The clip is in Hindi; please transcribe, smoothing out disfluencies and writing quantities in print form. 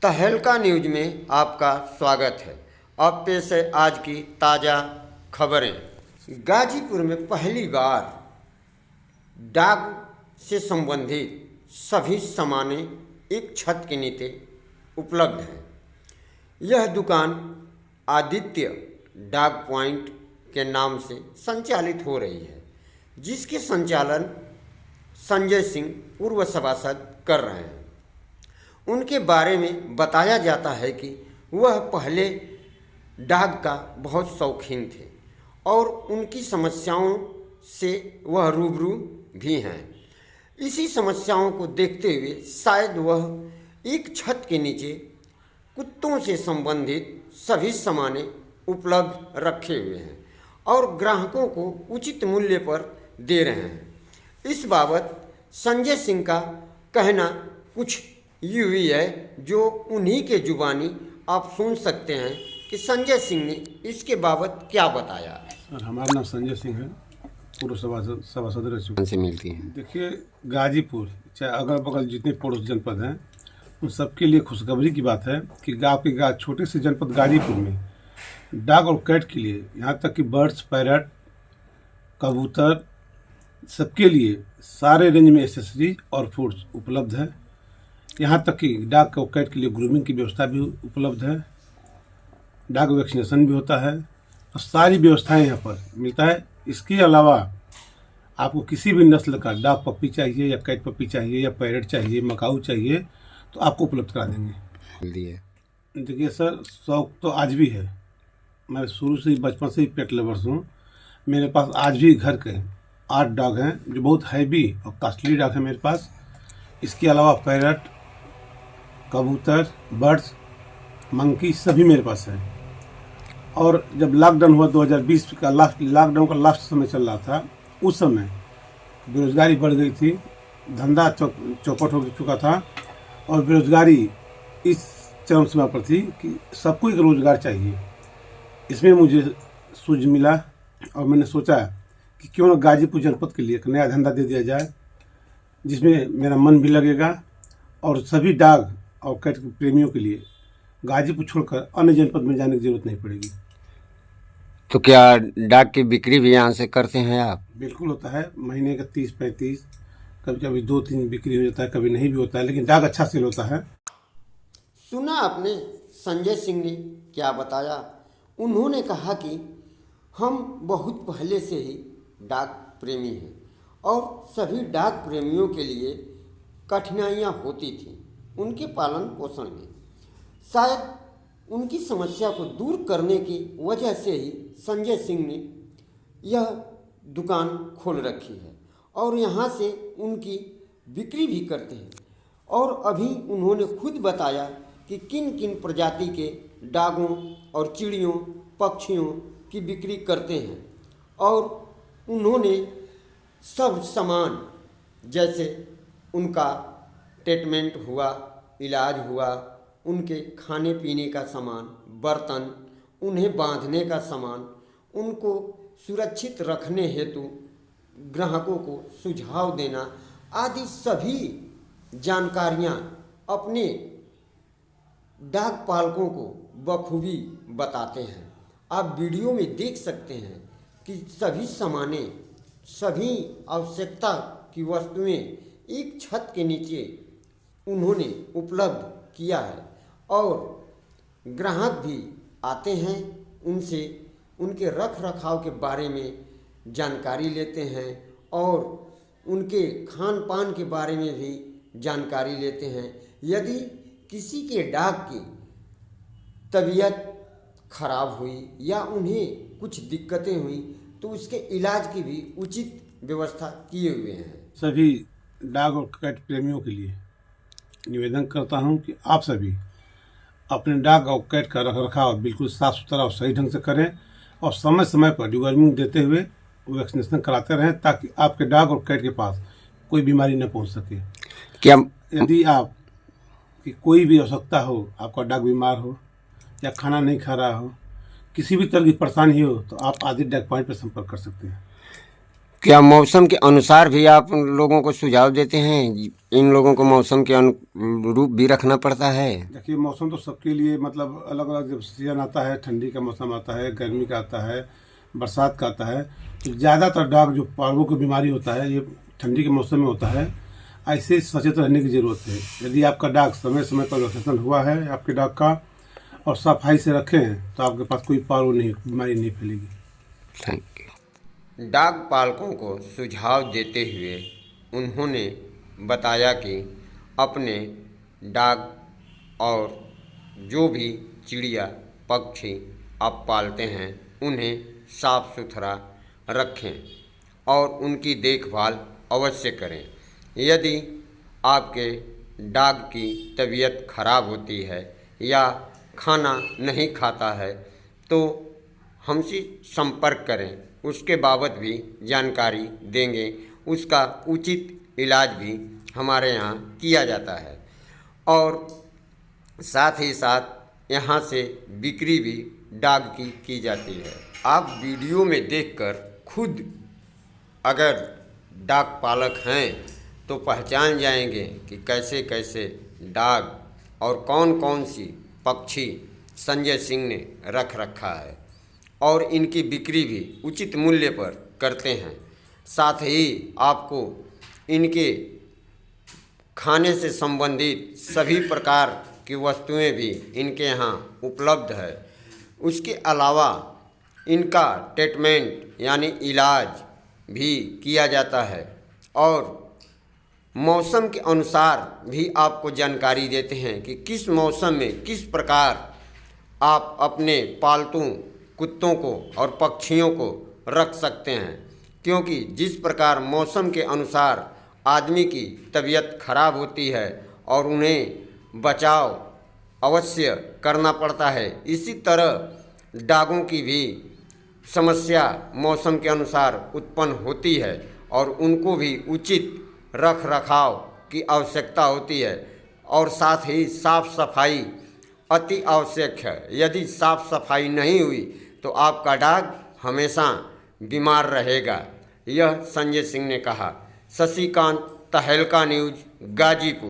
तहलका न्यूज में आपका स्वागत है। अब पेश है आज की ताज़ा खबरें। गाजीपुर में पहली बार डाक से संबंधित सभी सामानें एक छत के नीचे उपलब्ध हैं। यह दुकान आदित्य डाक पॉइंट के नाम से संचालित हो रही है, जिसके संचालन संजय सिंह पूर्व सभासद कर रहे हैं। उनके बारे में बताया जाता है कि वह पहले डाक का बहुत शौकीन थे और उनकी समस्याओं से वह रूबरू भी हैं। इसी समस्याओं को देखते हुए शायद वह एक छत के नीचे कुत्तों से संबंधित सभी सामानें उपलब्ध रखे हुए हैं और ग्राहकों को उचित मूल्य पर दे रहे हैं। इस बाबत संजय सिंह का कहना कुछ यूं ही है, जो उन्हीं के जुबानी आप सुन सकते हैं कि संजय सिंह ने इसके बाबत क्या बताया। सर, हमारा नाम संजय सिंह है, पूर्व सभासद रह चुके से मिलती है। देखिए, गाजीपुर चाहे अगल बगल जितने पड़ोस जनपद हैं उन सबके लिए खुशखबरी की बात है कि गाँव के छोटे से जनपद गाजीपुर में डाक और कैट के लिए, यहाँ तक कि बर्ड्स, पैरट, कबूतर, सबके लिए सारे रेंज में एसेसरीज और फूड्स उपलब्ध है। यहाँ तक कि डाक और कैट के लिए ग्रूमिंग की व्यवस्था भी उपलब्ध है। डाक वैक्सीनेशन भी होता है और सारी व्यवस्थाएं यहाँ पर मिलता है। इसके अलावा आपको किसी भी नस्ल का डाक पप्पी चाहिए या कैट पप्पी चाहिए या पैरट चाहिए, मकाऊ चाहिए, तो आपको उपलब्ध करा देंगे। देखिए सर, शौक तो आज भी है। मैं शुरू से ही, बचपन से ही पेट लवर्स हूँ। मेरे पास आज भी घर के 8 डॉग हैं जो बहुत हैवी और कॉस्टली डॉग है मेरे पास। इसके अलावा पैरट, कबूतर, बर्ड्स, मंकी सभी मेरे पास है। और जब लॉकडाउन हुआ 2020 का, लॉकडाउन का लास्ट समय चल रहा था, उस समय बेरोजगारी बढ़ गई थी, धंधा चौपट हो चुका था और बेरोजगारी इस चरम सीमा पर थी कि सबको एक रोज़गार चाहिए। इसमें मुझे सूझ मिला और मैंने सोचा कि क्यों न गाजीपुर जनपद के लिए एक नया धंधा दे दिया जाए, जिसमें मेरा मन भी लगेगा और सभी डाक और कैट प्रेमियों के लिए गाजीपुर छोड़कर अन्य जनपद में जाने की जरूरत नहीं पड़ेगी। तो क्या डाक की बिक्री भी यहाँ से करते हैं आप? बिल्कुल होता है, महीने का 30-35, कभी कभी 2-3 बिक्री हो जाता है, कभी नहीं भी होता है, लेकिन डाक अच्छा सेल होता है। सुना आपने संजय सिंह ने क्या बताया। उन्होंने कहा कि हम बहुत पहले से ही डाक प्रेमी हैं और सभी डाक प्रेमियों के लिए कठिनाइयाँ होती थी उनके पालन पोषण में। शायद उनकी समस्या को दूर करने की वजह से ही संजय सिंह ने यह दुकान खोल रखी है और यहाँ से उनकी बिक्री भी करते हैं। और अभी उन्होंने खुद बताया कि किन किन प्रजाति के डागों और चिड़ियों, पक्षियों की बिक्री करते हैं। और उन्होंने सब सामान, जैसे उनका ट्रीटमेंट हुआ, इलाज हुआ, उनके खाने पीने का सामान, बर्तन, उन्हें बांधने का सामान, उनको सुरक्षित रखने हेतु ग्राहकों को सुझाव देना आदि सभी जानकारियां अपने डाक पालकों को बखूबी बताते हैं। आप वीडियो में देख सकते हैं कि सभी सामानें, सभी आवश्यकता की वस्तुएं एक छत के नीचे उन्होंने उपलब्ध किया है और ग्राहक भी आते हैं, उनसे उनके रख रखाव के बारे में जानकारी लेते हैं और उनके खान पान के बारे में भी जानकारी लेते हैं। यदि किसी के डाक की तबीयत खराब हुई या उन्हें कुछ दिक्कतें हुई तो उसके इलाज की भी उचित व्यवस्था किए हुए हैं। सभी डाक और कैट प्रेमियों के लिए निवेदन करता हूं कि आप सभी अपने डाक और कैट का रख रखाव बिल्कुल साफ सुथरा और सही ढंग से करें और समय समय पर डिवर्मिंग देते हुए वैक्सीनेशन कराते रहें, ताकि आपके डाक और कैट के पास कोई बीमारी न पहुंच सके। क्या यदि आप कि कोई भी आवश्यकता हो, आपका डाक बीमार हो या खाना नहीं खा रहा हो, किसी भी तरह की परेशानी हो, तो आप आदित्य डाक पॉइंट पर संपर्क कर सकते हैं। क्या मौसम के अनुसार भी आप लोगों को सुझाव देते हैं? इन लोगों को मौसम के अनुरूप भी रखना पड़ता है। देखिए, मौसम तो सबके लिए मतलब अलग अलग, जब सीजन आता है, ठंडी का मौसम आता है, गर्मी का आता है, बरसात का आता है, तो ज़्यादातर डॉग जो पालवों की बीमारी होता है ये ठंडी के मौसम में होता है। ऐसे सचेत रहने की ज़रूरत है। यदि आपका डॉग समय समय पर वैक्सीनेशन हुआ है आपके डॉग का और सफाई से रखें हैं तो आपके पास कोई पालव नहीं, बीमारी नहीं फैलेगी। Thank you. डॉग पालकों को सुझाव देते हुए उन्होंने बताया कि अपने डॉग और जो भी चिड़िया पक्षी आप पालते हैं उन्हें साफ सुथरा रखें और उनकी देखभाल अवश्य करें। यदि आपके डॉग की तबीयत खराब होती है या खाना नहीं खाता है तो हमसे संपर्क करें, उसके बाबत भी जानकारी देंगे। उसका उचित इलाज भी हमारे यहाँ किया जाता है और साथ ही साथ यहाँ से बिक्री भी डॉग की जाती है। आप वीडियो में देखकर खुद अगर डॉग पालक हैं तो पहचान जाएंगे कि कैसे कैसे डॉग और कौन कौन सी पक्षी संजय सिंह ने रख रखा है और इनकी बिक्री भी उचित मूल्य पर करते हैं। साथ ही आपको इनके खाने से संबंधित सभी प्रकार की वस्तुएं भी इनके यहाँ उपलब्ध है। उसके अलावा इनका ट्रीटमेंट यानी इलाज भी किया जाता है और मौसम के अनुसार भी आपको जानकारी देते हैं कि किस मौसम में किस प्रकार आप अपने पालतू कुत्तों को और पक्षियों को रख सकते हैं, क्योंकि जिस प्रकार मौसम के अनुसार आदमी की तबीयत खराब होती है और उन्हें बचाव अवश्य करना पड़ता है, इसी तरह डॉगों की भी समस्या मौसम के अनुसार उत्पन्न होती है और उनको भी उचित रख रखाव की आवश्यकता होती है और साथ ही साफ सफाई अति आवश्यक है। यदि साफ सफाई नहीं हुई तो आपका डॉग हमेशा बीमार रहेगा। यह संजय सिंह ने कहा। शशिकांत, तहलका न्यूज़, गाजीपुर।